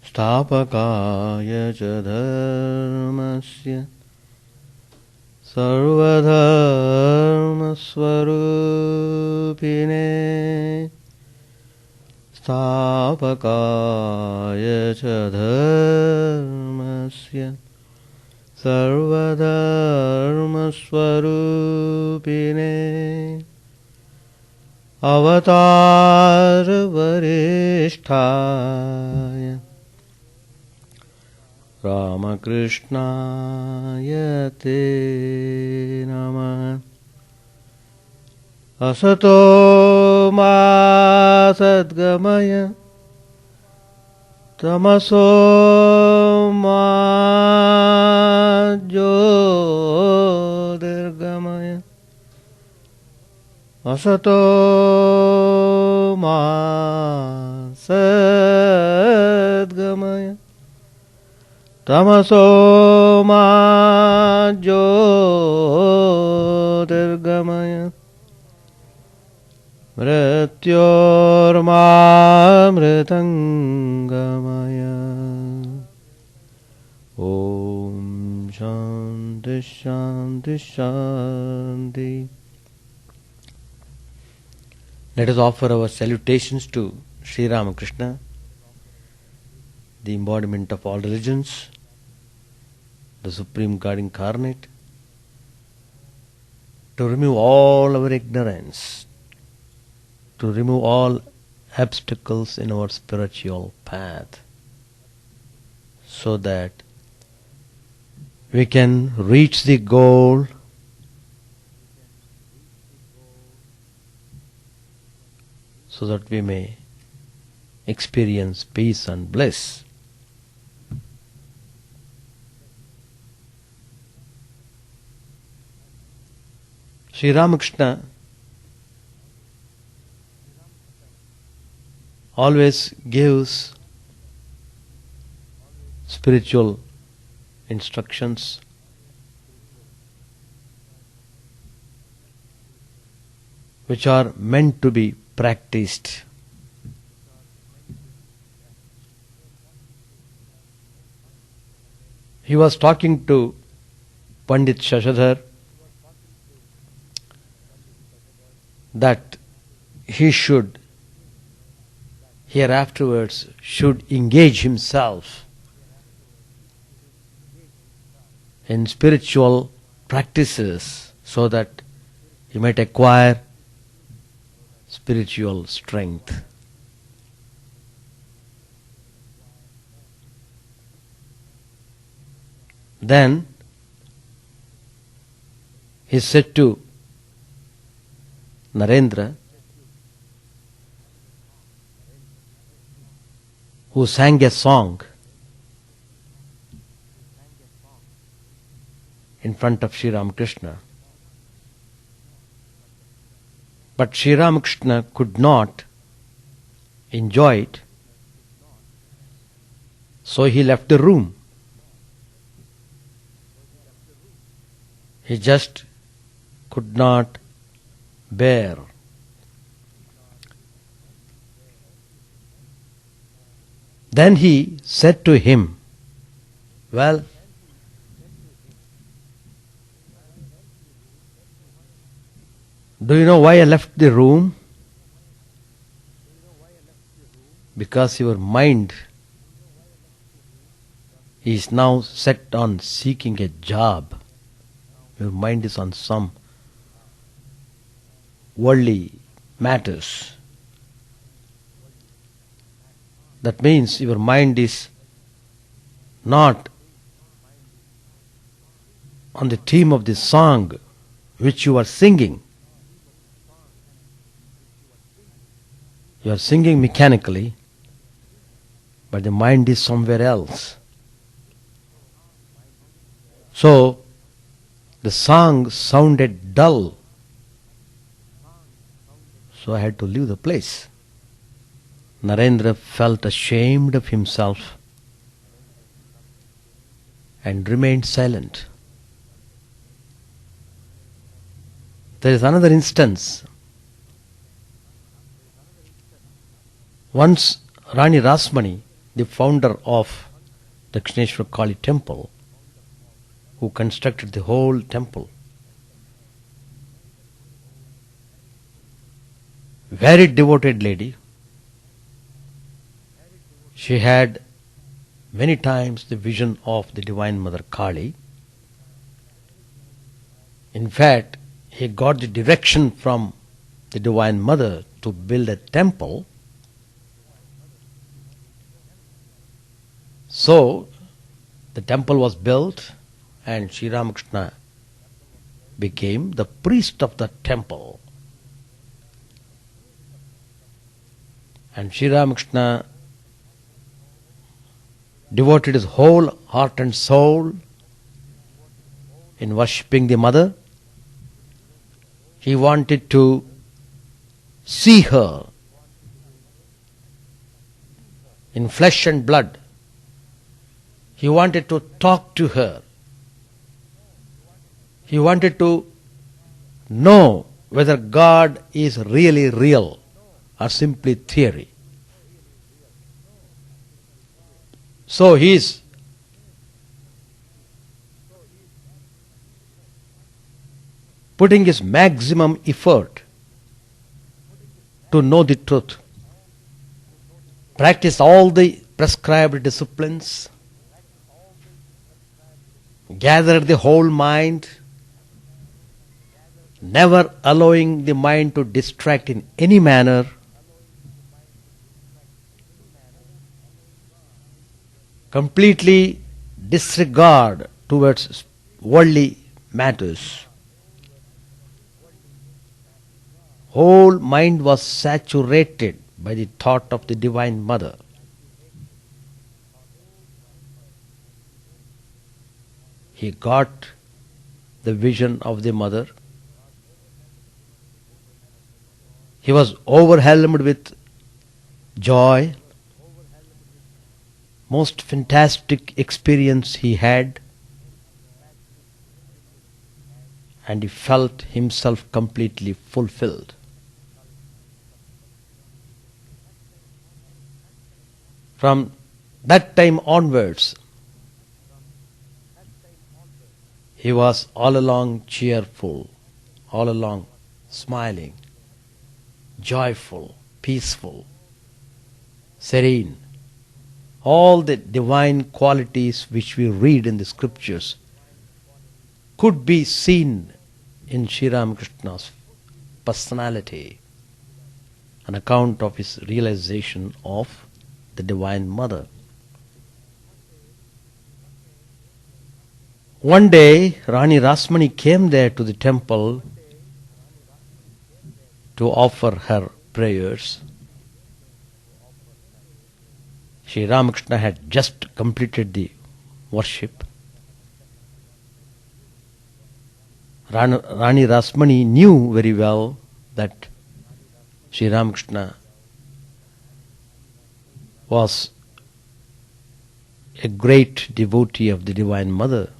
Stapakaya cha dharmasya sarvadharmasvarupine Stapakaya cha dharmasya sarvadharmasvarupine Avatar varishtaya Ramakrishna Yate Namah Asato ma sadgamaya Tamaso ma jyotirgamaya Asato ma sadgamaya Tamaso ma jyotirgamaya Mrityorma mritangamaya Om Shanti Shanti Shanti. Let us offer our salutations to Sri Ramakrishna, the embodiment of all religions, the Supreme God incarnate, to remove all our ignorance, to remove all obstacles in our spiritual path, so that we can reach the goal so that we may experience peace and bliss. Sri Ramakrishna always gives spiritual instructions which are meant to be practiced. He was talking to Pandit Shashadhar that he should hereafterwards should engage himself in spiritual practices so that he might acquire spiritual strength. Then he said to Narendra, who sang a song in front of Sri Ramakrishna, but Sri Ramakrishna could not enjoy it, so he left the room. He just could not bear. Then he said to him, well, do you know why I left the room? Because your mind is now set on seeking a job. Your mind is on some worldly matters. That means your mind is not on the theme of the song which you are singing. You are singing mechanically, but the mind is somewhere else. So, the song sounded dull. So I had to leave the place. Narendra felt ashamed of himself and remained silent. There is another instance. Once Rani Rasmani the founder of Dakshineshwar Kali temple, who constructed the whole temple. Very devoted lady. She had many times the vision of the Divine Mother Kali. In fact, he got the direction from the Divine Mother to build a temple. So, the temple was built and Sri Ramakrishna became the priest of the temple. And Sri Ramakrishna devoted his whole heart and soul in worshipping the Mother. He wanted to see her in flesh and blood. He wanted to talk to her. He wanted to know whether God is really real or simply theory. So he is putting his maximum effort to know the truth. Practice all the prescribed disciplines. Gather the whole mind, never allowing the mind to distract in any manner. Completely disregard towards worldly matters. Whole mind was saturated by the thought of the Divine Mother. He got the vision of the Mother. He was overwhelmed with joy. Most fantastic experience he had. And he felt himself completely fulfilled. From that time onwards, he was all along cheerful, all along smiling, joyful, peaceful, serene. All the divine qualities which we read in the scriptures could be seen in Sri Ramakrishna's personality, an account of his realization of the Divine Mother. One day, Rani Rasmani came there to the temple to offer her prayers. Sri Ramakrishna had just completed the worship. Rani Rasmani knew very well that Sri Ramakrishna was a great devotee of the Divine Mother.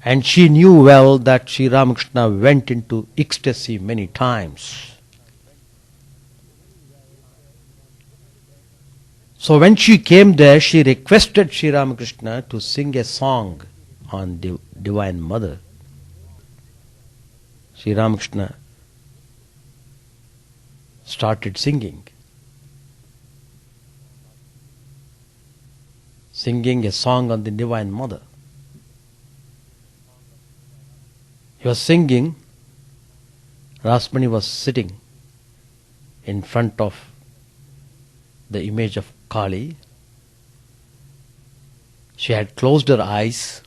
And she knew well that Sri Ramakrishna went into ecstasy many times. So when she came there, she requested Sri Ramakrishna to sing a song on the Divine Mother. Sri Ramakrishna started singing a song on the Divine Mother. He was singing. Rasmani was sitting in front of the image of Kali. She had closed her eyes.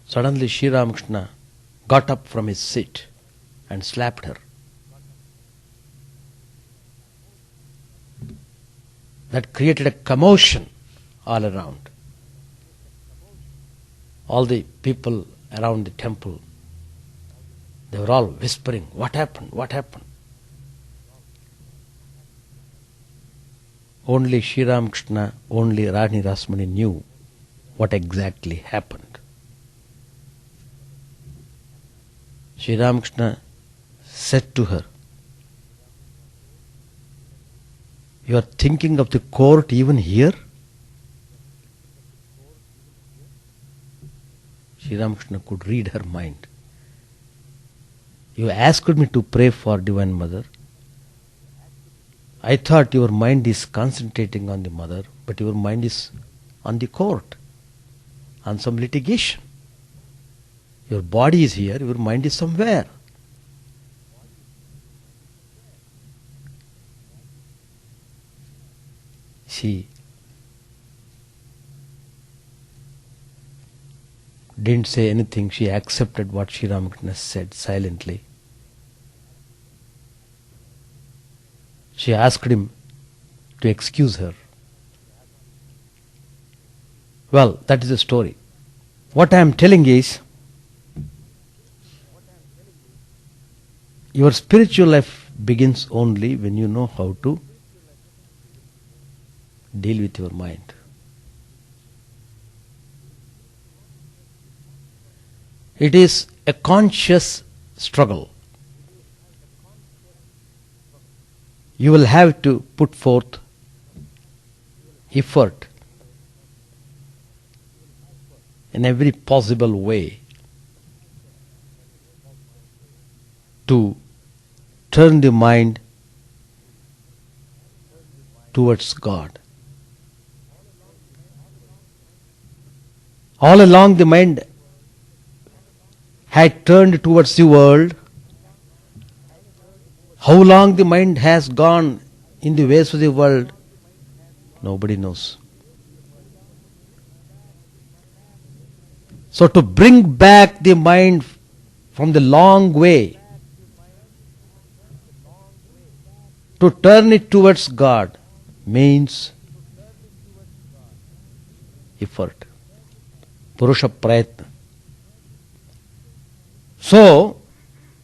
Suddenly Sri Ramakrishna got up from his seat and slapped her. That created a commotion all around. All the people around the temple, they were all whispering, "What happened? What happened?" Only Sri Ramakrishna, only Rani Rasmani knew what exactly happened. Sri Ramakrishna said to her, "You are thinking of the court even here?" Sri Ramakrishna could read her mind. "You asked me to pray for Divine Mother. I thought your mind is concentrating on the Mother, but your mind is on the court, on some litigation. Your body is here, your mind is somewhere." She didn't say anything. She accepted what Sri Ramakrishna said silently. She asked him to excuse her. Well, that is the story. What I am telling is, your spiritual life begins only when you know how to deal with your mind. It is a conscious struggle. You will have to put forth effort in every possible way to turn the mind towards God. All along the mind had turned towards the world. How long the mind has gone in the ways of the world, nobody knows. So to bring back the mind from the long way, to turn it towards God, means effort. Purusha prayatna. So,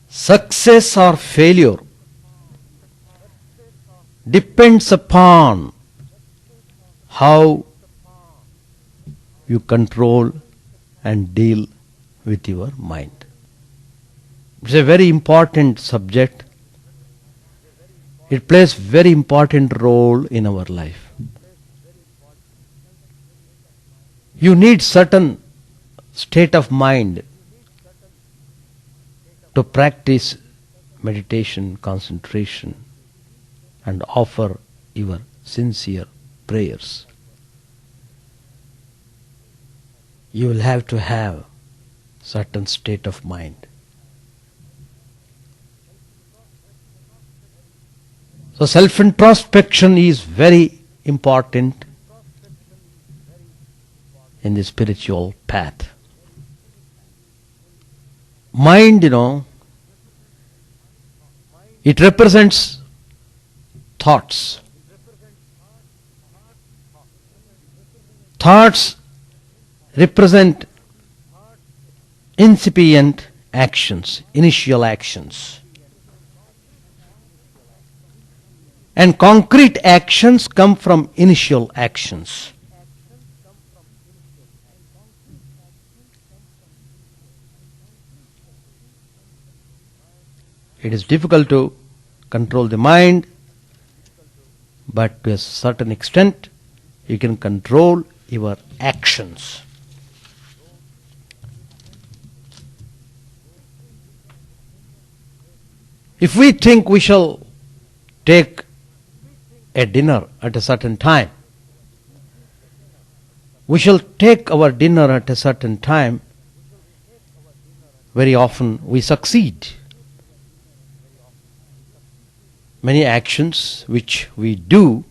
success or failure depends upon how you control and deal with your mind. It's a very important subject. It plays very important role in our life. You need certain state of mind to practice meditation, concentration, and offer your sincere prayers. You will have to have certain state of mind. So self-introspection is very important in the spiritual path. Mind, it represents thoughts. Thoughts represent incipient actions, initial actions. And concrete actions come from initial actions. It is difficult to control the mind, but to a certain extent you can control your actions. If we think we shall take a dinner at a certain time, we shall take our dinner at a certain time, very often we succeed. Many actions which we do,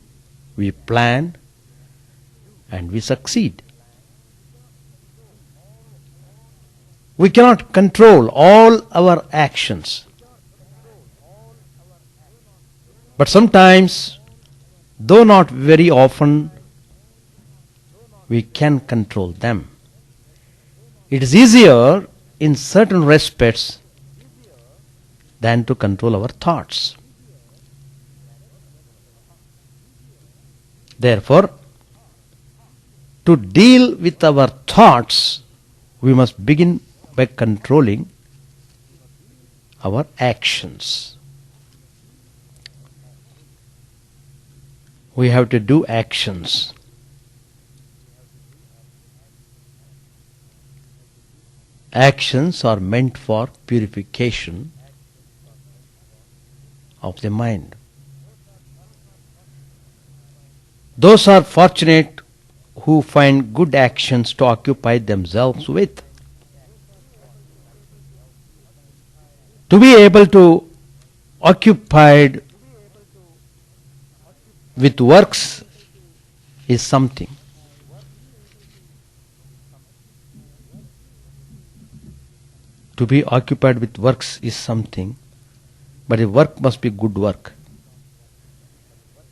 we plan and we succeed. We cannot control all our actions. But sometimes, though not very often, we can control them. It is easier in certain respects than to control our thoughts. Therefore, to deal with our thoughts, we must begin by controlling our actions. We have to do actions. Actions are meant for purification of the mind. Those are fortunate who find good actions to occupy themselves with. To be able to occupied with works is something. To be occupied with works is something, but the work must be good work.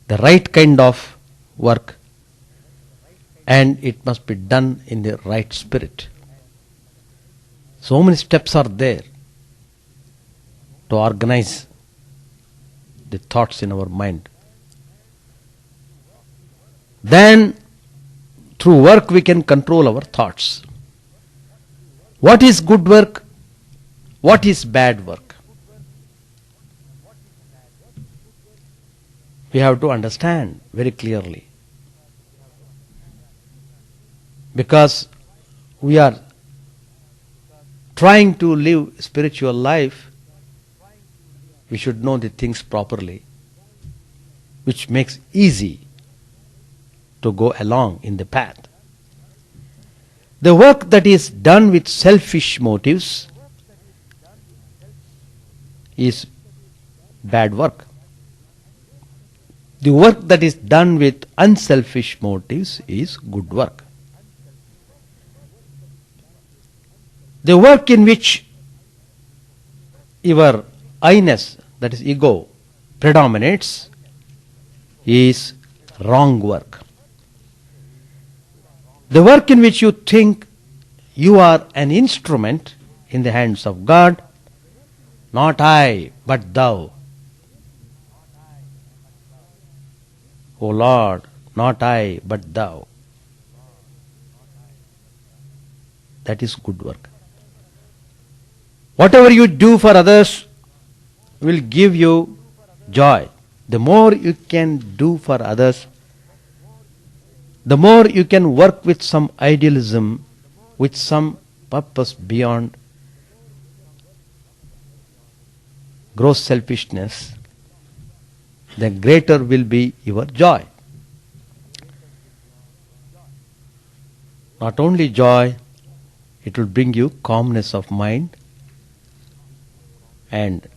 The right kind of work, and it must be done in the right spirit. So many steps are there to organize the thoughts in our mind. Then through work we can control our thoughts. What is good work? What is bad work? We have to understand very clearly. Because we are trying to live spiritual life, we should know the things properly, which makes easy to go along in the path. The work that is done with selfish motives is bad work. The work that is done with unselfish motives is good work. The work in which your I-ness, that is ego, predominates is wrong work. The work in which you think you are an instrument in the hands of God, not I, but thou. O Lord, not I, but thou. That is good work. Whatever you do for others will give you joy. The more you can do for others, the more you can work with some idealism, with some purpose beyond gross selfishness, the greater will be your joy. Not only joy, it will bring you calmness of mind and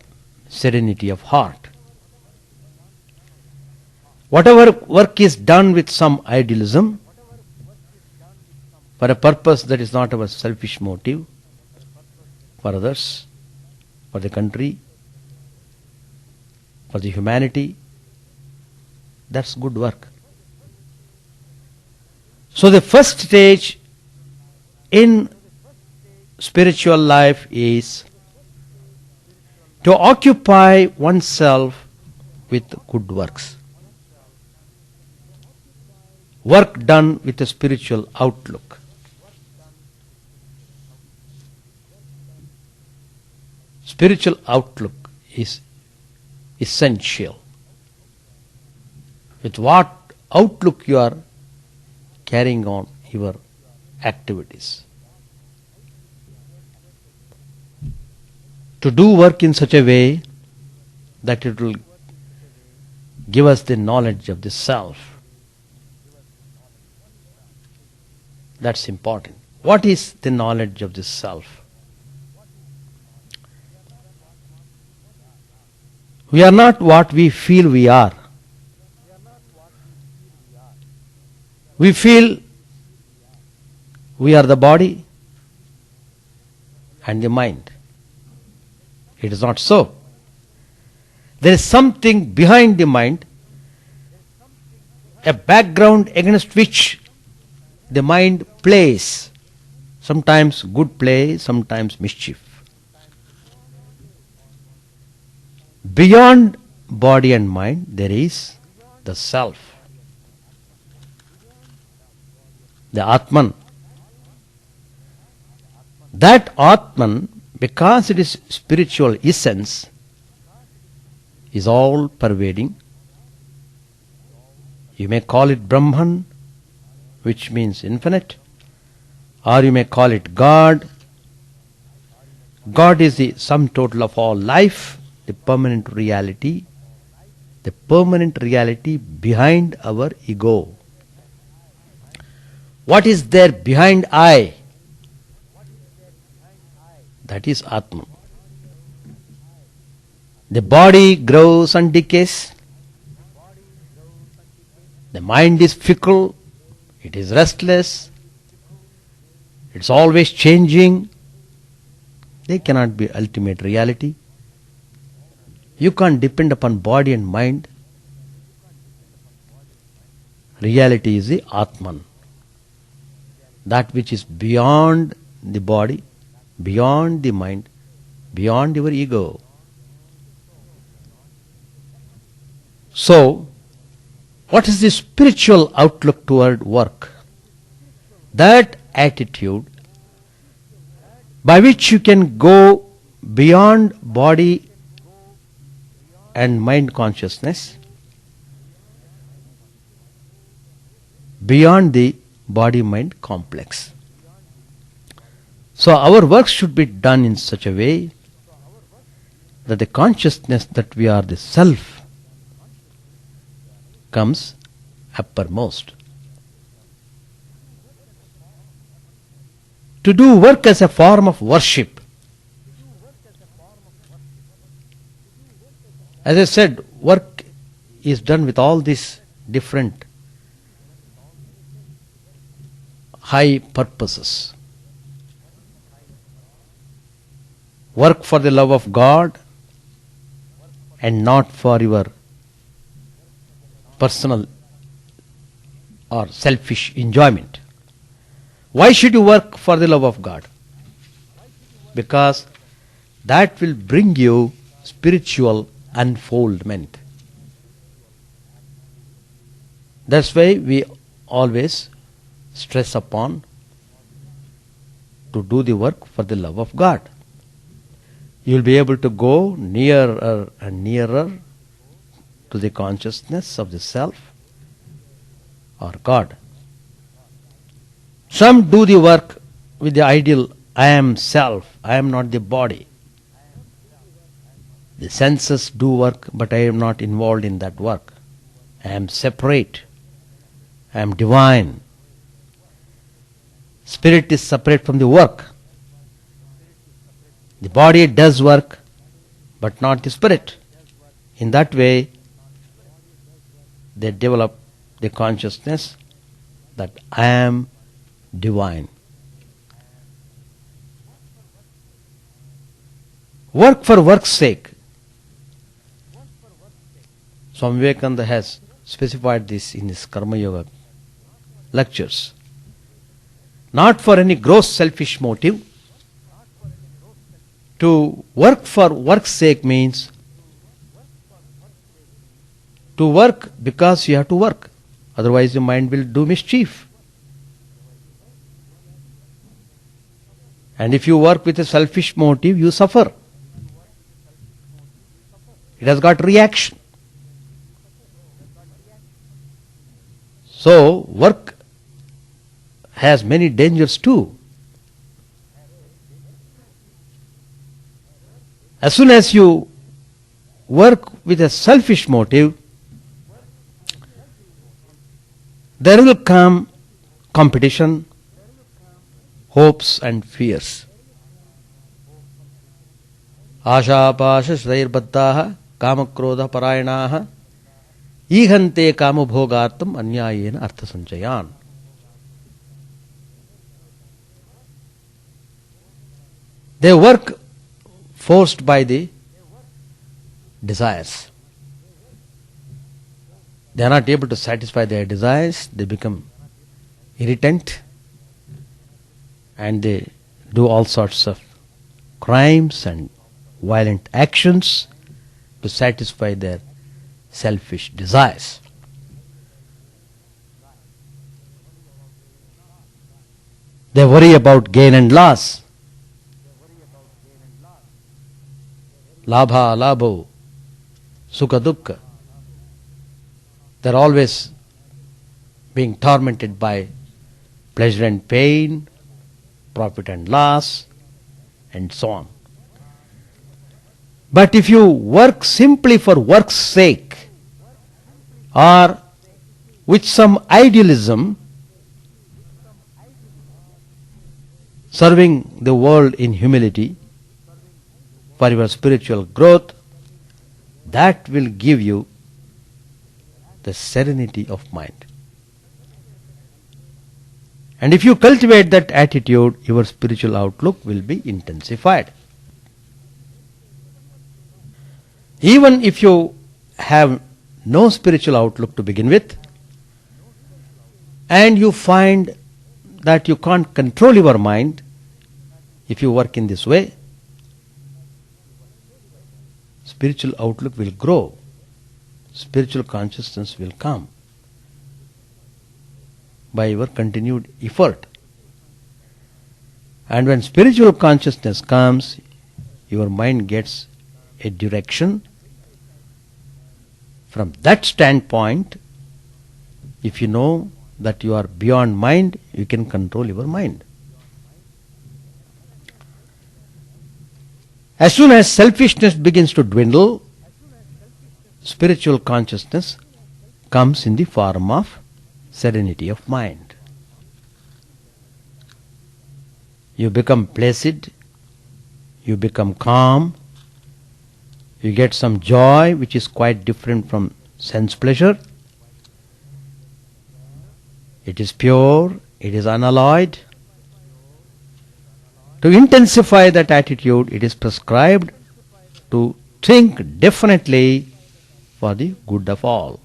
serenity of heart. Whatever work is done with some idealism, for a purpose that is not our selfish motive, for others, for the country, for the humanity, that's good work. So the first stage in spiritual life is to occupy oneself with good works. Work done with a spiritual outlook. Spiritual outlook is essential. With what outlook you are carrying on your activities. To do work in such a way that it will give us the knowledge of the self. That's important. What is the knowledge of the self? We are not what we feel we are. We feel we are the body and the mind. It is not so. There is something behind the mind, a background against which the mind plays, sometimes good play, sometimes mischief. Beyond body and mind, there is the self, the Atman. That Atman because it is spiritual essence, is all pervading. You may call it Brahman, which means infinite, or you may call it God. God is the sum total of all life, the permanent reality behind our ego. What is there behind I? That is Atman. The body grows and decays. The mind is fickle. It is restless. It's always changing. They cannot be ultimate reality. You can't depend upon body and mind. Reality is the Atman. That which is beyond the body, beyond the mind, beyond your ego. So, what is the spiritual outlook toward work? That attitude by which you can go beyond body and mind consciousness, beyond the body-mind complex. So our work should be done in such a way that the consciousness that we are the self comes uppermost. To do work as a form of worship. As I said, work is done with all these different high purposes. Work for the love of God and not for your personal or selfish enjoyment. Why should you work for the love of God? Because that will bring you spiritual unfoldment. That's why we always stress upon to do the work for the love of God. You will be able to go nearer and nearer to the consciousness of the self or God. Some do the work with the ideal, I am self, I am not the body. The senses do work, but I am not involved in that work. I am separate. I am divine. Spirit is separate from the work. The body does work, but not the spirit. In that way, they develop the consciousness that I am divine. Work for work's sake. Swami Vivekananda has specified this in his Karma Yoga lectures. Not for any gross selfish motive. To work for work's sake means to work because you have to work. Otherwise your mind will do mischief. And if you work with a selfish motive, you suffer. It has got reaction. So work has many dangers too. As soon as you work with a selfish motive, there will come competition, hopes and fears. Asha pasha shrairbaddhaha kamakrodha parayanaha ihante kamabhogartam anyayena arthasanchayan. They work forced by the desires. They are not able to satisfy their desires, they become irritant and they do all sorts of crimes and violent actions to satisfy their selfish desires. They worry about gain and loss. labha, labho, sukha, dukkha. They are always being tormented by pleasure and pain, profit and loss, and so on. But if you work simply for work's sake, or with some idealism, serving the world in humility for your spiritual growth, that will give you the serenity of mind. And if you cultivate that attitude, your spiritual outlook will be intensified. Even if you have no spiritual outlook to begin with, and you find that you can't control your mind, if you work in this way, spiritual outlook will grow, spiritual consciousness will come by your continued effort. And when spiritual consciousness comes, your mind gets a direction. From that standpoint, if you know that you are beyond mind, you can control your mind. As soon as selfishness begins to dwindle, spiritual consciousness comes in the form of serenity of mind. You become placid, you become calm, you get some joy which is quite different from sense pleasure. It is pure, it is unalloyed. To intensify that attitude, it is prescribed to think definitely for the good of all.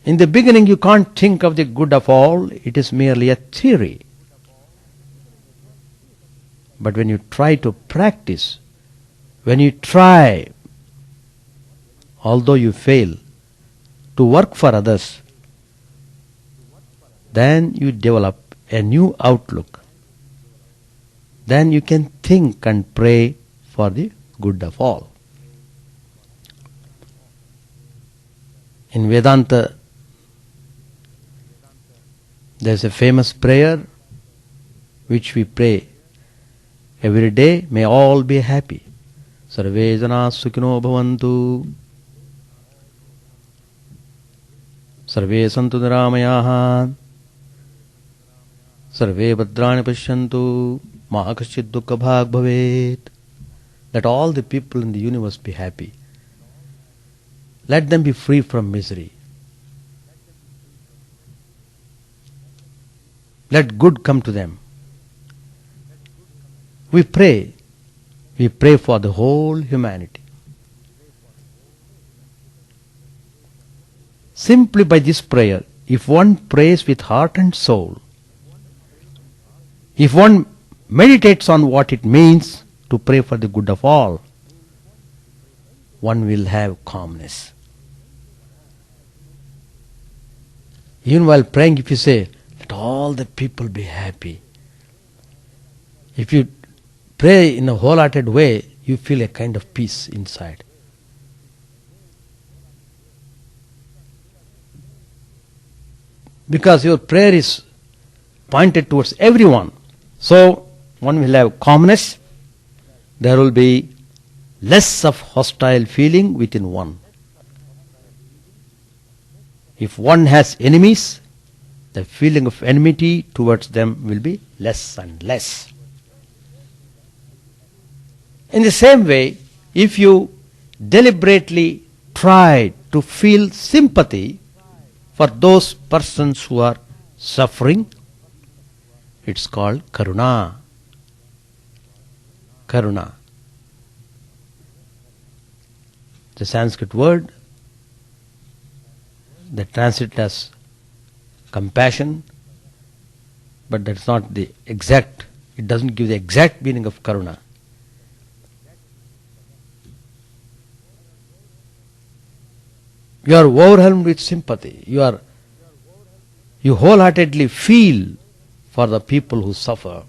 In the beginning, you can't think of the good of all, it is merely a theory. But when you try to practice, when you try, although you fail, to work for others, then you develop a new outlook. Then you can think and pray for the good of all. In Vedanta, there is a famous prayer which we pray every day. May all be happy. Sarve jana sukhino bhavantu. Sarve santu niramayaha. Sarve bhadrani pashyantu. Ma kaschid dukkha bhag bhavet. Let all the people in the universe be happy. Let them be free from misery. Let good come to them. We pray for the whole humanity. Simply by this prayer, if one prays with heart and soul, if one meditates on what it means to pray for the good of all, one will have calmness. Even while praying, if you say, let all the people be happy, if you pray in a wholehearted way, you feel a kind of peace inside. Because your prayer is pointed towards everyone. So, one will have calmness. There will be less of hostile feeling within one. If one has enemies, the feeling of enmity towards them will be less and less. In the same way, if you deliberately try to feel sympathy for those persons who are suffering, it's called karuna. Karuna. The Sanskrit word that translates as compassion, but that's not the exact, it doesn't give the exact meaning of karuna. You are overwhelmed with sympathy. You wholeheartedly feel for the people who suffer.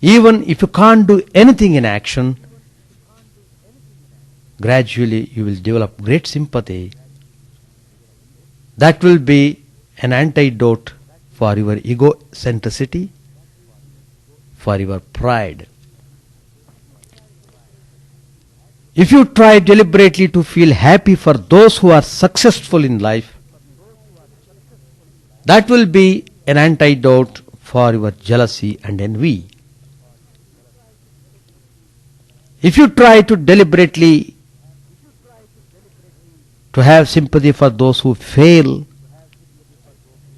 Even if you can't do anything in action, gradually you will develop great sympathy. That will be an antidote for your egocentricity, for your pride. If you try deliberately to feel happy for those who are successful in life, that will be an antidote for your jealousy and envy. If you try to deliberately to have sympathy for those who fail,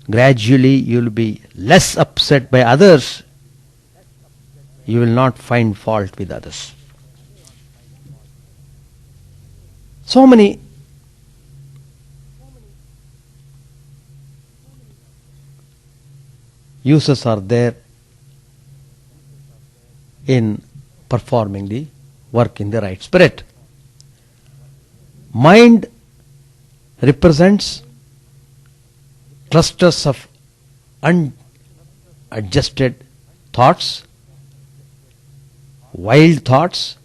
gradually you will be less upset by others. You will not find fault with others. So many uses are there in performing the work in the right spirit. Mind represents clusters of unadjusted thoughts, wild thoughts,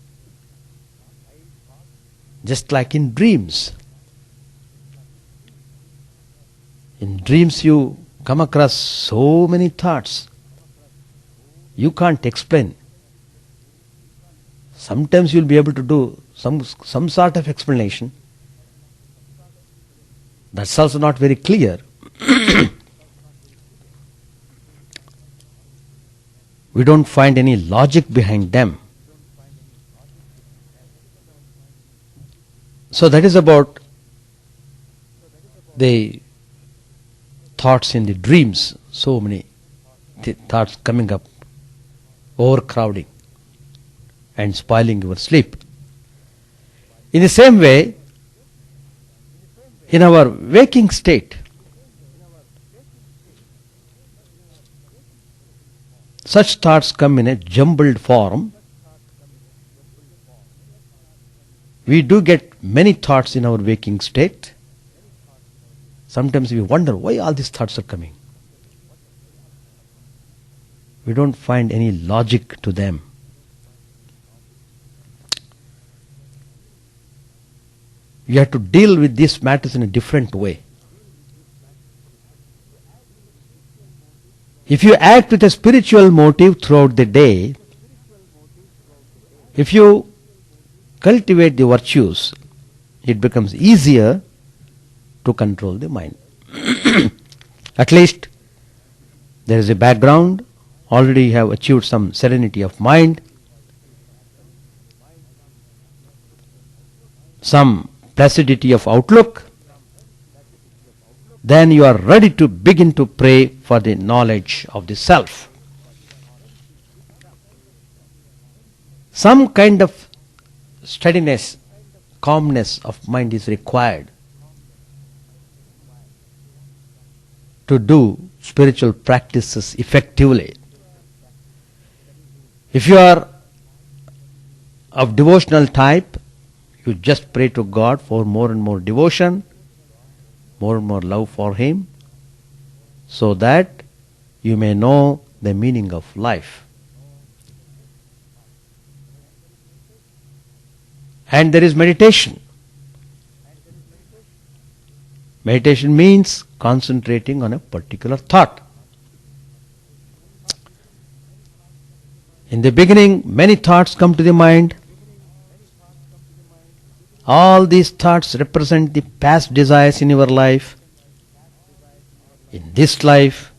just like in dreams. In dreams you come across so many thoughts you can't explain. Sometimes you'll be able to do some sort of explanation. That's also not very clear. We don't find any logic behind them. So that is about the thoughts in the dreams. So many thoughts coming up, overcrowding and spoiling your sleep. In the same way, in our waking state, such thoughts come in a jumbled form. We do get many thoughts in our waking state. Sometimes we wonder why all these thoughts are coming. We don't find any logic to them. You have to deal with these matters in a different way. If you act with a spiritual motive throughout the day, if you cultivate the virtues, it becomes easier to control the mind. At least there is a background. Already you have achieved some serenity of mind, some placidity of outlook. Then you are ready to begin to pray for the knowledge of the self. Some kind of steadiness, calmness of mind is required to do spiritual practices effectively. If you are of devotional type, you just pray to God for more and more devotion, more and more love for Him, so that you may know the meaning of life. And there is meditation. Meditation means concentrating on a particular thought. In the beginning, many thoughts come to the mind. All these thoughts represent the past desires in your life, in this life,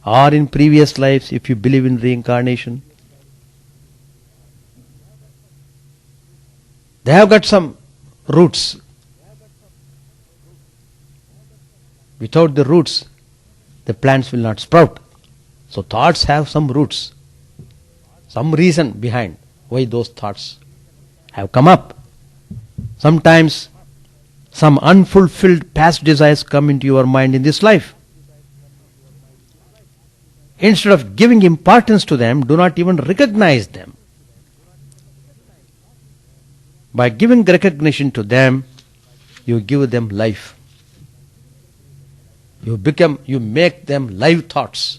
or in previous lives if you believe in reincarnation. They have got some roots. Without the roots, the plants will not sprout. So thoughts have some roots, some reason behind why those thoughts have come up. Sometimes some unfulfilled past desires come into your mind in this life. Instead of giving importance to them, do not even recognize them. By giving recognition to them, you give them life. You make them live thoughts.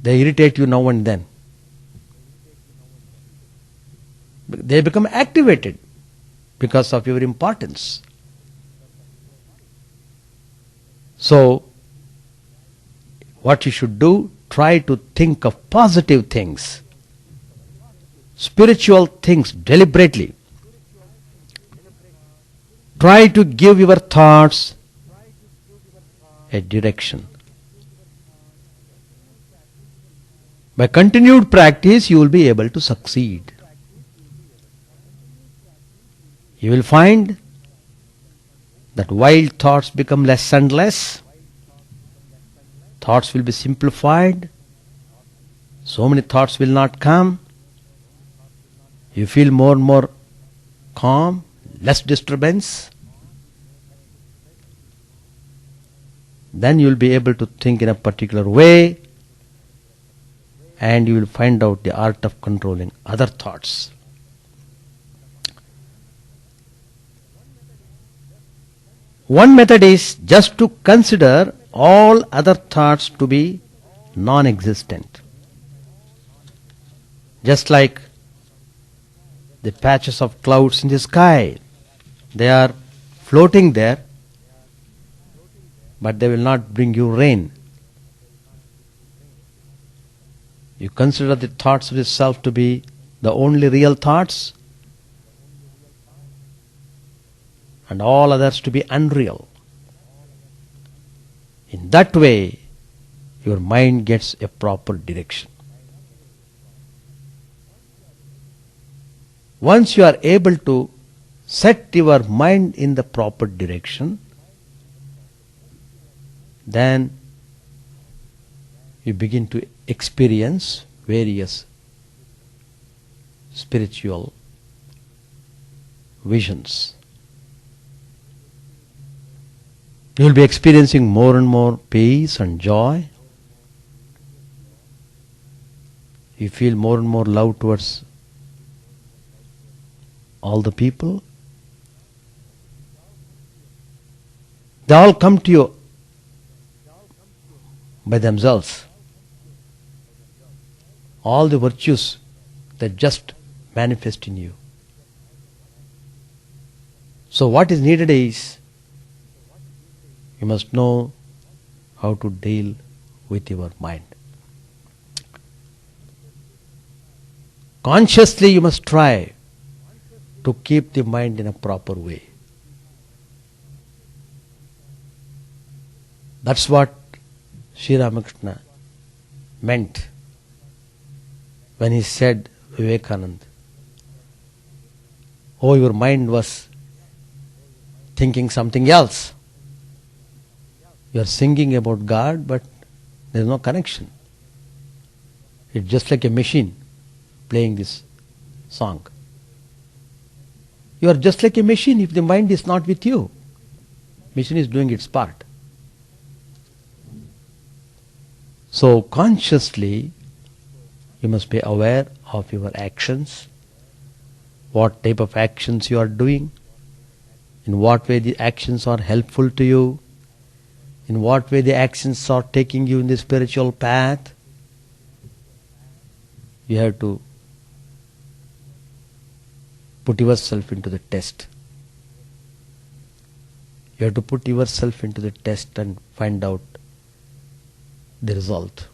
They irritate you now and then. They become activated because of your importance. So, what you should do, try to think of positive things, spiritual things deliberately. Try to give your thoughts a direction. By continued practice, you will be able to succeed. You will find that wild thoughts become less and less. Thoughts will be simplified. So many thoughts will not come. You feel more and more calm, less disturbance. Then you will be able to think in a particular way, and you will find out the art of controlling other thoughts. One method is just to consider all other thoughts to be non-existent. Just like the patches of clouds in the sky. They are floating there, but they will not bring you rain. You consider the thoughts of yourself to be the only real thoughts, and all others to be unreal. In that way, your mind gets a proper direction. Once you are able to set your mind in the proper direction, then you begin to experience various spiritual visions. You will be experiencing more and more peace and joy. You feel more and more love towards all the people. They all come to you by themselves. All the virtues that just manifest in you. So what is needed is, you must know how to deal with your mind. Consciously you must try to keep the mind in a proper way. That's what Sri Ramakrishna meant when he said, Vivekananda, oh, your mind was thinking something else. You are singing about God, but there is no connection. It's just like a machine playing this song. You are just like a machine if the mind is not with you. Machine is doing its part. So consciously, you must be aware of your actions, what type of actions you are doing, in what way the actions are helpful to you, in what way the actions are taking you in the spiritual path. You have to put yourself into the test. You have to put yourself into the test and find out the result.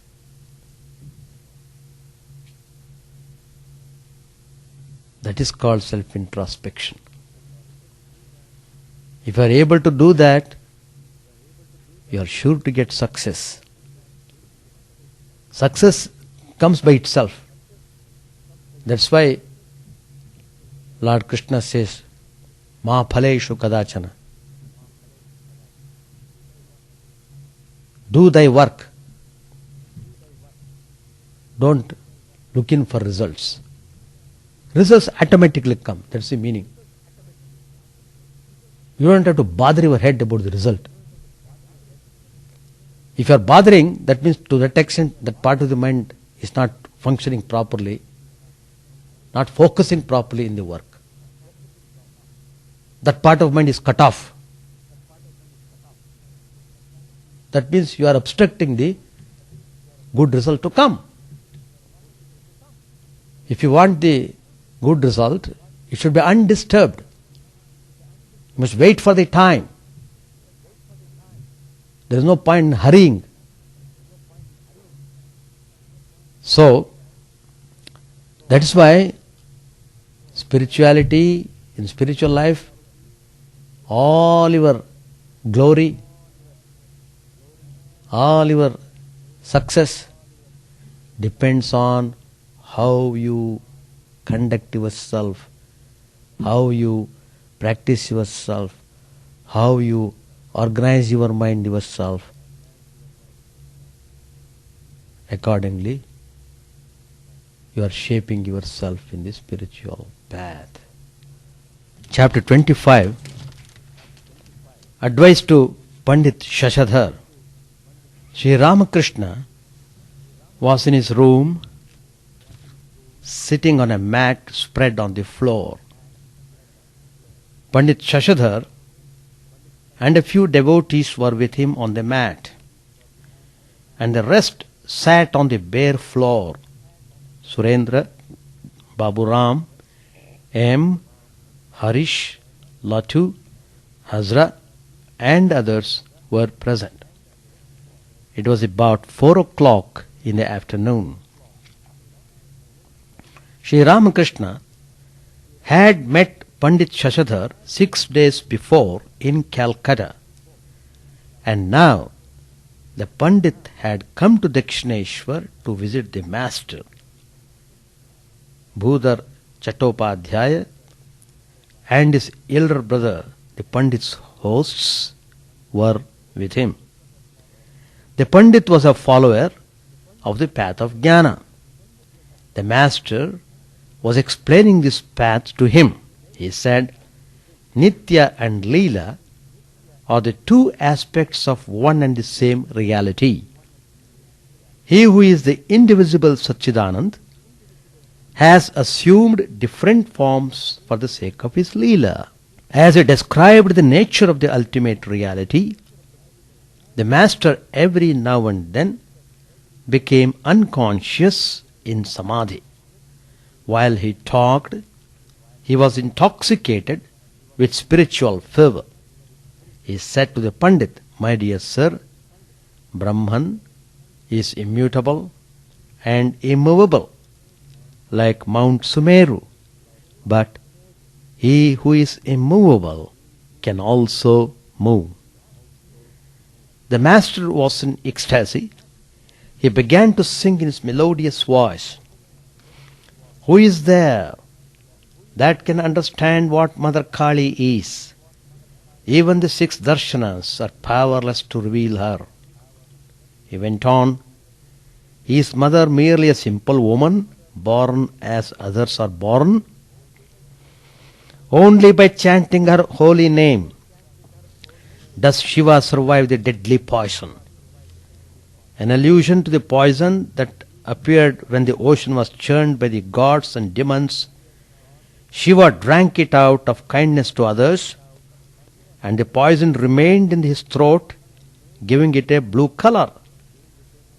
That is called self-introspection. If you are able to do that, you are sure to get success. Success comes by itself. That's why Lord Krishna says, Ma phaleshu kadachana. Do thy work. Don't look in for results. Results automatically come. That's the meaning. You don't have to bother your head about the result. If you are bothering, that means to that extent that part of the mind is not functioning properly, not focusing properly in the work. That part of mind is cut off. That means you are obstructing the good result to come. If you want the good result, it should be undisturbed. You must wait for the time. There is no point in hurrying. So, that is why spirituality, in spiritual life, all your glory, all your success depends on how you conduct yourself, how you practice yourself, how you organize your mind yourself. Accordingly, you are shaping yourself in the spiritual path. Chapter 25, Advice to Pandit Shashadhar. Sri Ramakrishna was in his room, sitting on a mat spread on the floor. Pandit Shashadhar and a few devotees were with him on the mat, and the rest sat on the bare floor. Surendra, Baburam, M, Harish, Latu, Hazra and others were present. It was about 4 o'clock in the afternoon. Sri Ramakrishna had met Pandit Shashadhar 6 days before in Calcutta, and now the Pandit had come to Dakshineshwar to visit the master. Bhudar Chattopadhyaya and his elder brother, the Pandit's hosts, were with him. The Pandit was a follower of the path of Jnana. The master was explaining this path to him. He said, Nitya and Leela are the two aspects of one and the same reality. He who is the indivisible Satchidanand has assumed different forms for the sake of his Leela. As he described the nature of the ultimate reality, the master every now and then became unconscious in samadhi. While he talked, he was intoxicated with spiritual fervor. He said to the Pandit, My dear sir, Brahman is immutable and immovable, like Mount Sumeru, but he who is immovable can also move. The master was in ecstasy. He began to sing in his melodious voice. Who is there that can understand what Mother Kali is? Even the 6 darshanas are powerless to reveal her. He went on, Is mother merely a simple woman, born as others are born? Only by chanting her holy name does Shiva survive the deadly poison. An allusion to the poison that appeared when the ocean was churned by the gods and demons. Shiva drank it out of kindness to others, and the poison remained in his throat, giving it a blue color.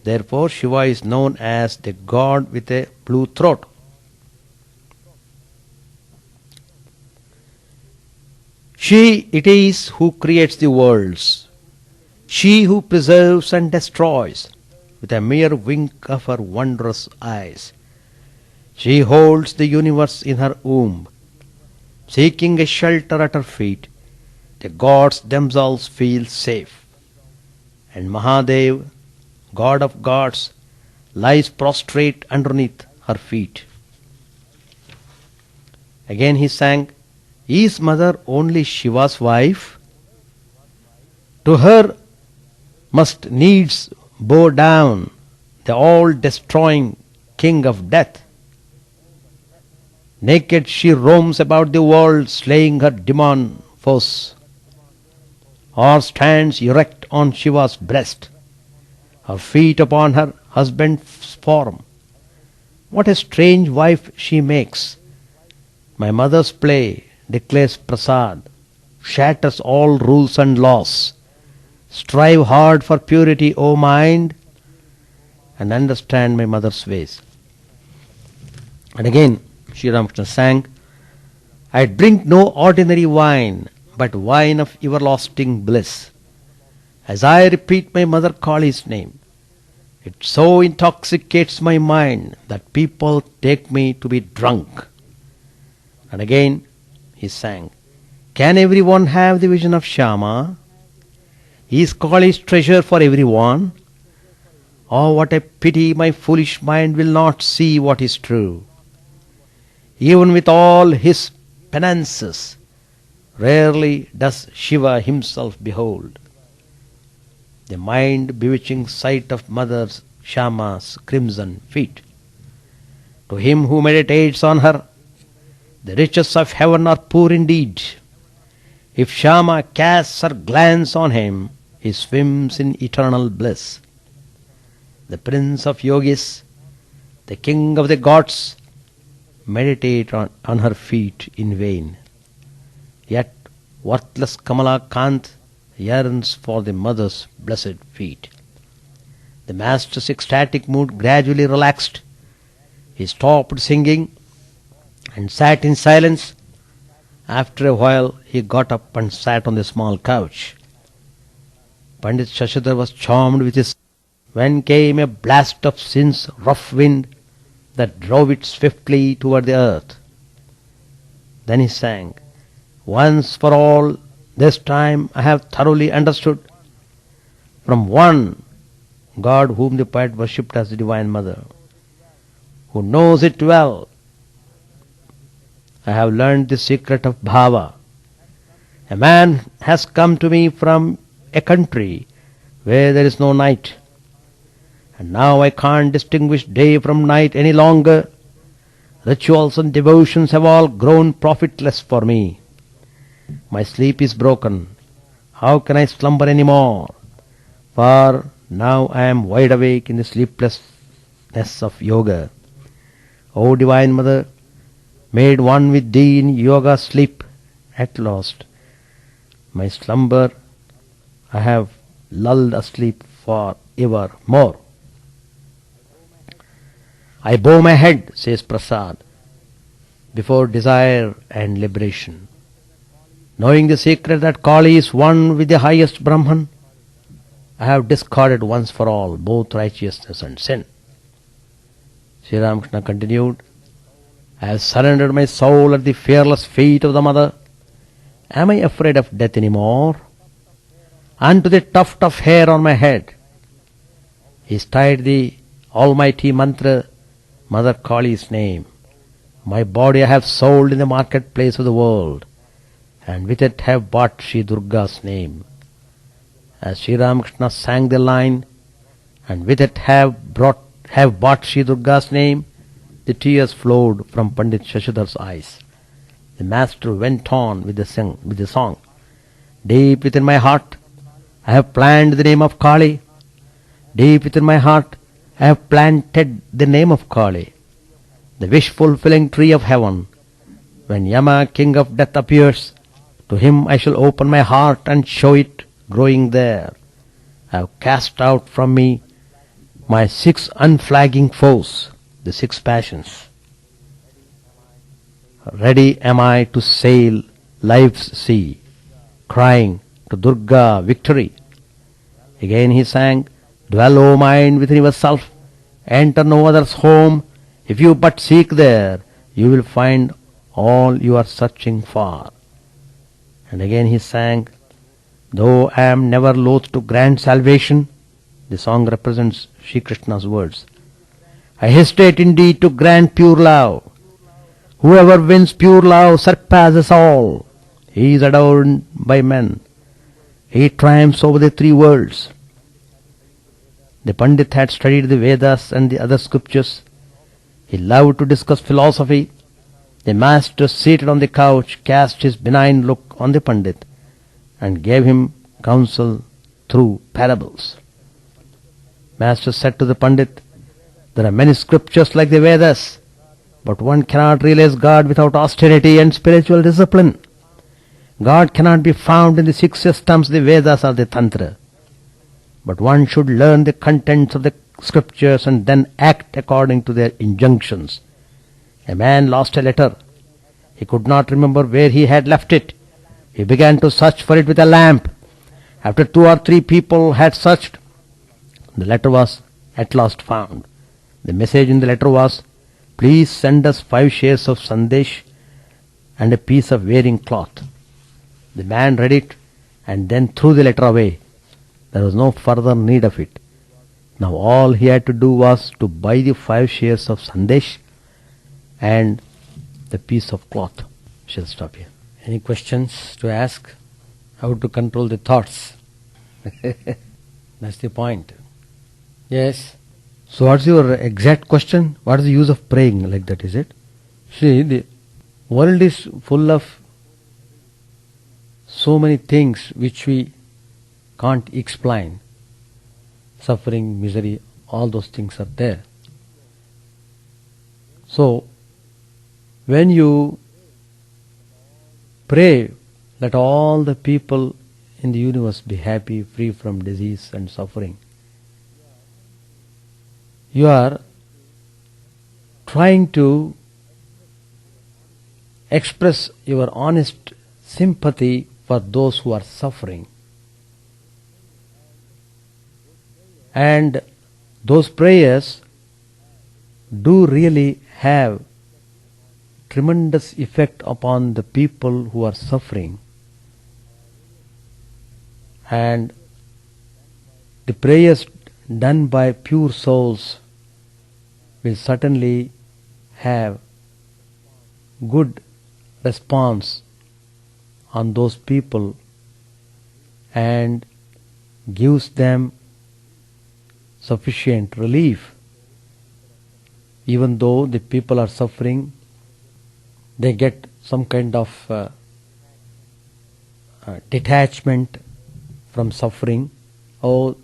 Therefore, Shiva is known as the god with a blue throat. She it is who creates the worlds, she who preserves and destroys with a mere wink of her wondrous eyes. She holds the universe in her womb, seeking a shelter at her feet. The gods themselves feel safe, and Mahadev, God of gods, lies prostrate underneath her feet. Again he sang, Is mother only Shiva's wife? To her must needs bow down the all-destroying king of death. Naked she roams about the world, slaying her demon foes, or stands erect on Shiva's breast, her feet upon her husband's form. What a strange wife she makes! My mother's play, declares Prasad, shatters all rules and laws. Strive hard for purity, O mind. and understand my mother's ways. And again, Sri Ramakrishna sang, I drink no ordinary wine, but wine of everlasting bliss. As I repeat my mother Kali's name, it so intoxicates my mind that people take me to be drunk. And again he sang, can everyone have the vision of Shyama? Is Kali's treasure for everyone? Oh, what a pity my foolish mind will not see what is true. Even with all his penances, rarely does Shiva himself behold. The mind-bewitching sight of Mother Shyama's crimson feet. To him who meditates on her, the riches of heaven are poor indeed. If Shyama casts her glance on him, he swims in eternal bliss. The prince of yogis, the king of the gods, meditate on her feet in vain. Yet worthless Kamala Kant yearns for the mother's blessed feet. The master's ecstatic mood gradually relaxed. He stopped singing and sat in silence. After a while he got up and sat on the small couch. Pandit Shashidhar was charmed with his. When came a blast of sin's rough wind that drove it swiftly toward the earth. Then he sang, once for all, this time I have thoroughly understood from one God whom the poet worshipped as the Divine Mother, who knows it well. I have learned the secret of bhava. A man has come to me from a country where there is no night, and now I can't distinguish day from night any longer. Rituals and devotions have all grown profitless for me. My sleep is broken. How can I slumber any more? For now I am wide awake in the sleeplessness of yoga. O Divine Mother, made one with thee in yoga sleep, at last my slumber I have lulled asleep for evermore. I bow my head, says Prasad, before desire and liberation. Knowing the secret that Kali is one with the highest Brahman, I have discarded once for all both righteousness and sin. Sri Ramakrishna continued, I have surrendered my soul at the fearless feet of the Mother. Am I afraid of death any more? Unto the tuft of hair on my head is tied the almighty mantra, Mother Kali's name. My body I have sold in the marketplace of the world, and with it have bought Sri Durga's name. As Sri Ramakrishna sang the line, and with it have bought Sri Durga's name, the tears flowed from Pandit Shashidhar's eyes. The master went on with the song. Deep within my heart, I have planned the name of Kali. Deep within my heart, I have planted the name of Kali, the wish-fulfilling tree of heaven. When Yama, king of death, appears, to him I shall open my heart and show it growing there. I have cast out from me my 6 unflagging foes, the 6 passions. Ready am I to sail life's sea, crying to Durga victory. Again he sang, dwell, O mind, within yourself, enter no other's home. If you but seek there, you will find all you are searching for. And again he sang, though I am never loath to grant salvation, the song represents Sri Krishna's words, I hesitate indeed to grant pure love. Whoever wins pure love surpasses all. He is adored by men. He triumphs over the 3 worlds. The Pandit had studied the Vedas and the other scriptures. He loved to discuss philosophy. The master, seated on the couch, cast his benign look on the Pandit and gave him counsel through parables. Master said to the Pandit, there are many scriptures like the Vedas, but one cannot realize God without austerity and spiritual discipline. God cannot be found in the 6 systems, the Vedas or the Tantra. But one should learn the contents of the scriptures and then act according to their injunctions. A man lost a letter. He could not remember where he had left it. He began to search for it with a lamp. After 2 or 3 people had searched, the letter was at last found. The message in the letter was, "Please send us 5 shares of sandesh and a piece of wearing cloth." The man read it and then threw the letter away. There was no further need of it. Now all he had to do was to buy the 5 shares of sandesh and the piece of cloth. We shall stop here. Any questions to ask? How to control the thoughts? That's the point. Yes. So what's your exact question? What is the use of praying like that, is it? See, the world is full of so many things which we can't explain. Suffering, misery, all those things are there. So, when you pray, let all the people in the universe be happy, free from disease and suffering, you are trying to express your honest sympathy for those who are suffering. And those prayers do really have tremendous effect upon the people who are suffering. And the prayers done by pure souls will certainly have good response on those people and gives them sufficient relief. Even though the people are suffering, they get some kind of detachment from suffering. Oh,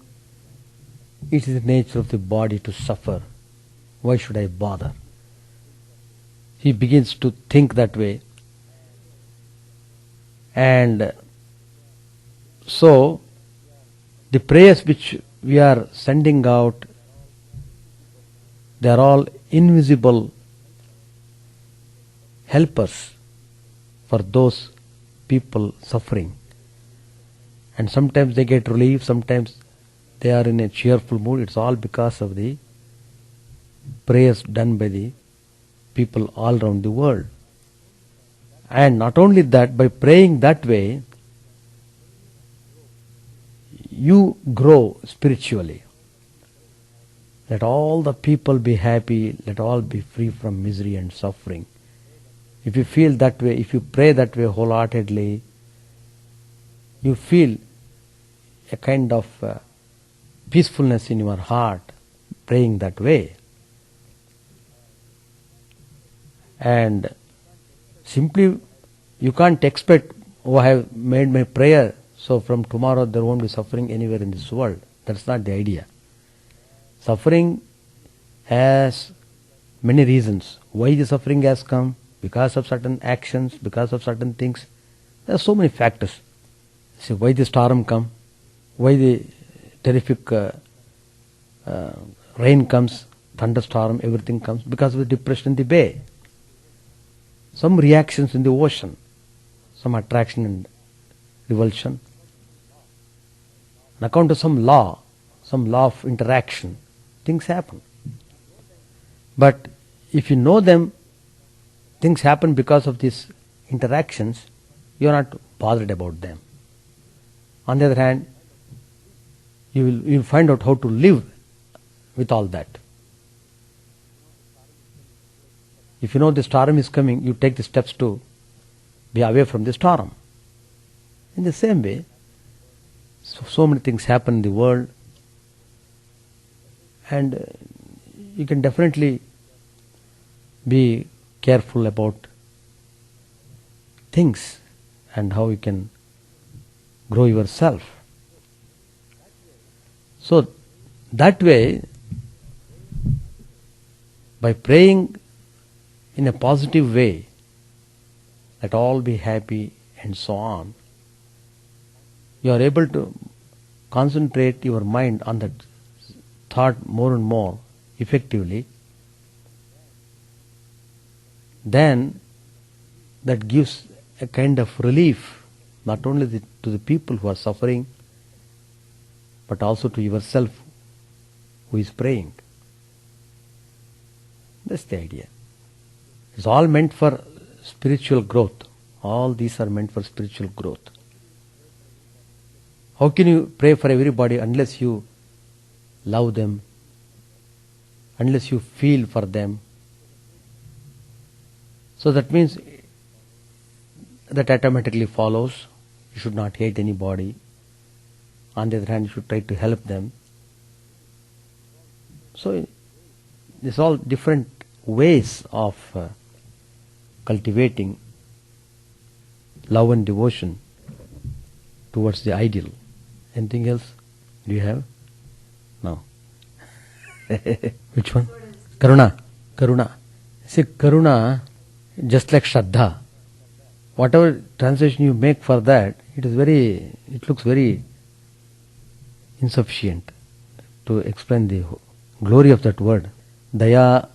it is the nature of the body to suffer. Why should I bother? He begins to think that way. And so, the prayers which we are sending out, they are all invisible helpers for those people suffering. And sometimes they get relief, sometimes they are in a cheerful mood. It's all because of the prayers done by the people all around the world. And not only that, by praying that way, you grow spiritually. Let all the people be happy, let all be free from misery and suffering. If you feel that way, if you pray that way wholeheartedly, you feel a kind of peacefulness in your heart praying that way. And simply you can't expect, oh, I have made my prayer, so from tomorrow there won't be suffering anywhere in this world. That's not the idea. Suffering has many reasons. Why the suffering has come? Because of certain actions, because of certain things. There are so many factors. See, why the storm come? Why the terrific rain comes, thunderstorm, everything comes? Because of the depression in the bay. Some reactions in the ocean, some attraction and revulsion. On account of some law of interaction, things happen. But if you know them, things happen because of these interactions, you are not bothered about them. On the other hand, you will find out how to live with all that. If you know the storm is coming, you take the steps to be away from the storm. In the same way, so many things happen in the world, and you can definitely be careful about things and how you can grow yourself. So that way, by praying in a positive way, let all be happy and so on, you are able to concentrate your mind on that thought more and more effectively, then that gives a kind of relief not only to the people who are suffering, but also to yourself who is praying. That's the idea. It's all meant for spiritual growth. All these are meant for spiritual growth. How can you pray for everybody unless you love them, unless you feel for them? So that means that automatically follows. You should not hate anybody. On the other hand, you should try to help them. So these all different ways of cultivating love and devotion towards the ideal. Anything else? Do you have? No. Which one? Karuna. Karuna. See, Karuna, just like Shraddha, whatever translation you make for that, it looks very insufficient to explain the glory of that word. Daya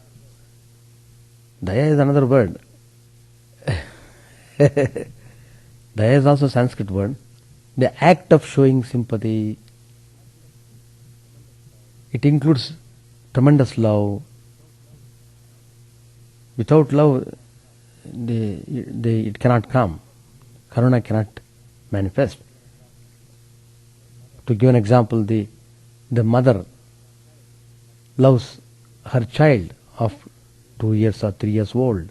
is another word. Daya is also a Sanskrit word. The act of showing sympathy, it includes tremendous love. Without love, it cannot come. Karuna cannot manifest. To give an example, the mother loves her child of 2 years or 3 years old,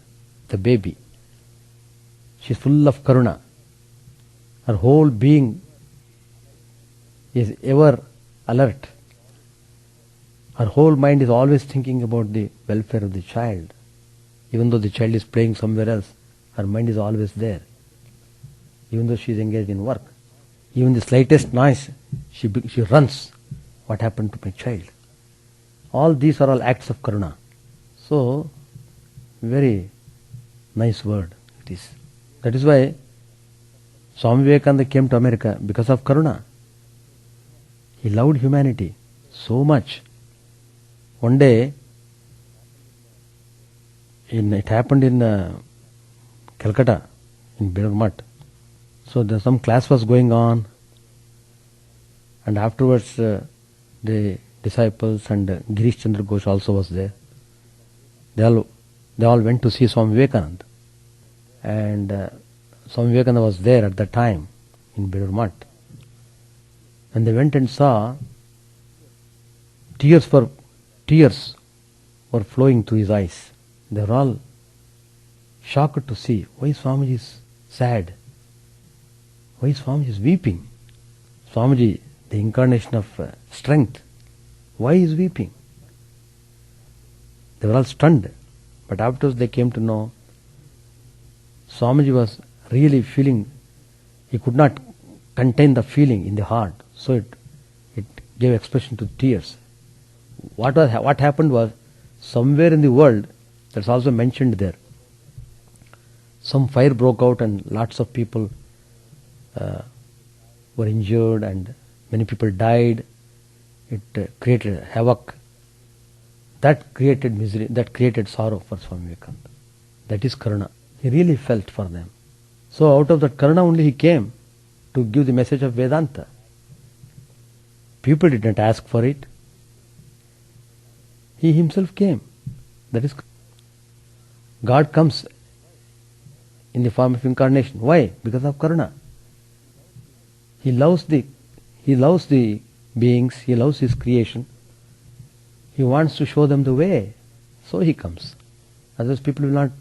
the baby. She is full of karuna. Her whole being is ever alert. Her whole mind is always thinking about the welfare of the child. Even though the child is playing somewhere else, her mind is always there. Even though she is engaged in work. Even the slightest noise, she runs. What happened to my child? All these are all acts of karuna. So, very nice word it is. That is why Swami Vivekananda came to America because of karuna. He loved humanity so much. One day, it happened in Calcutta, in Lemont. So some class was going on, and afterwards the disciples and Girish Chandra Ghosh also was there. They all went to see Swami Vivekananda, and Swami Vivekananda was there at that time in Lemont. And they went and saw tears were flowing through his eyes. They were all shocked to see why Swamiji is sad, why Swamiji is weeping. Swamiji, the incarnation of strength, why he is weeping? They were all stunned. But afterwards they came to know Swamiji was really feeling, he could not contain the feeling in the heart, so it gave expression to tears. What happened was, somewhere in the world, that's also mentioned there, some fire broke out and lots of people were injured and many people died. It created havoc. That created misery, that created sorrow for Swami Vivekananda. That is karuna. He really felt for them. So out of that karuna only he came to give the message of Vedanta. People did not ask for it. He himself came. That is, God comes in the form of incarnation. Why? Because of karuna. He loves the beings, he loves his creation. He wants to show them the way. So he comes. Otherwise people will not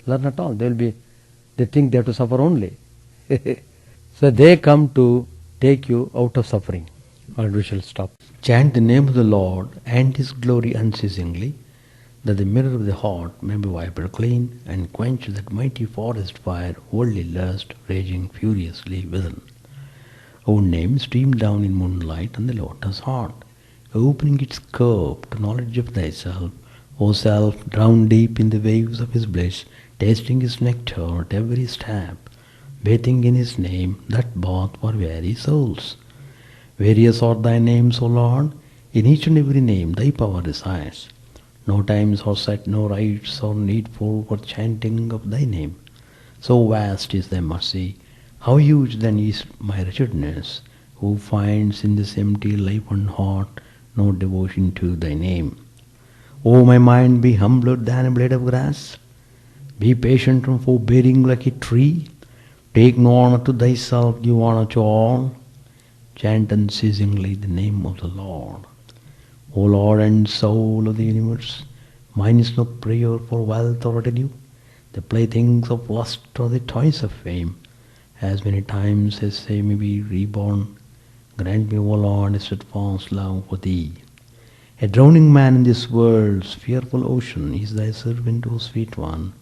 learn at all. They think they have to suffer only. So they come to take you out of suffering. Or we shall stop. Chant the name of the Lord and His glory unceasingly, that the mirror of the heart may be wiped clean and quench that mighty forest fire, worldly lust, raging furiously within. Our name stream down in moonlight on the lotus heart, opening its curve to knowledge of thyself, O self, drowned deep in the waves of His bliss, tasting His nectar at every step, bathing in His name, that bath for weary souls. Various are thy names, O Lord, In each and every name thy power resides. No times or set, no rites or needful for chanting of thy name. So vast is thy mercy, how huge then is my wretchedness, who finds in this empty life and heart no devotion to thy name. O my mind, be humbler than a blade of grass, be patient and forbearing like a tree, take no honor to thyself, give honor to all, chant unceasingly the name of the Lord. O Lord and soul of the universe, mine is no prayer for wealth or retinue, the playthings of lust or the toys of fame. As many times as they may be reborn, grant me, O Lord, a steadfast love for thee. A drowning man in this world's fearful ocean is thy servant, O sweet one.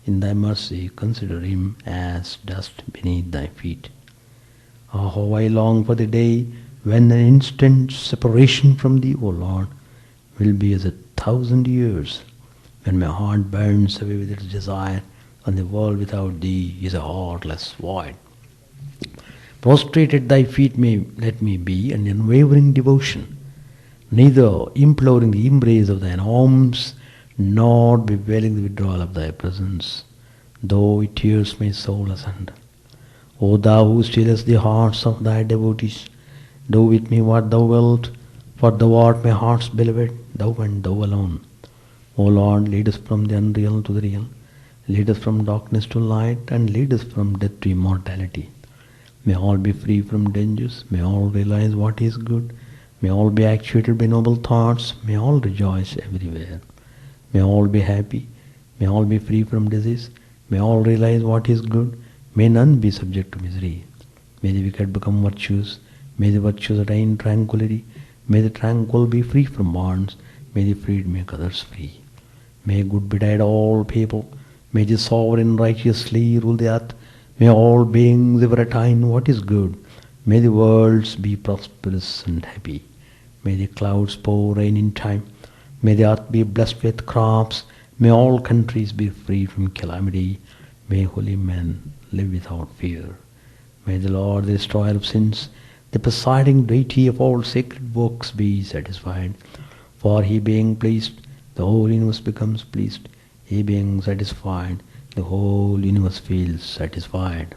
In thy mercy consider him as dust beneath thy feet. Ah, how I long for the day when an instant separation from thee, O Lord, will be as 1,000 years, when my heart burns away with its desire, and the world without thee is a heartless void. Prostrate at thy feet let me be an unwavering devotion, neither imploring the embrace of thine arms, nor bewailing the withdrawal of thy presence, though it tears my soul asunder. O thou who stillest the hearts of thy devotees, do with me what thou wilt, for thou art my heart's beloved, thou and thou alone. O Lord, lead us from the unreal to the real, lead us from darkness to light, and lead us from death to immortality. May all be free from dangers, may all realize what is good, may all be actuated by noble thoughts, may all rejoice everywhere. May all be happy, may all be free from disease, may all realize what is good, may none be subject to misery. May the wicked become virtuous, may the virtuous attain tranquility, may the tranquil be free from bonds, may the freed make others free. May good betide all people, may the sovereign righteously rule the earth, may all beings ever attain what is good, may the worlds be prosperous and happy, may the clouds pour rain in time, may the earth be blessed with crops, may all countries be free from calamity, may holy men live without fear. May the Lord, the destroyer of sins, the presiding deity of all sacred works, be satisfied. For he being pleased, the whole universe becomes pleased. He being satisfied, the whole universe feels satisfied.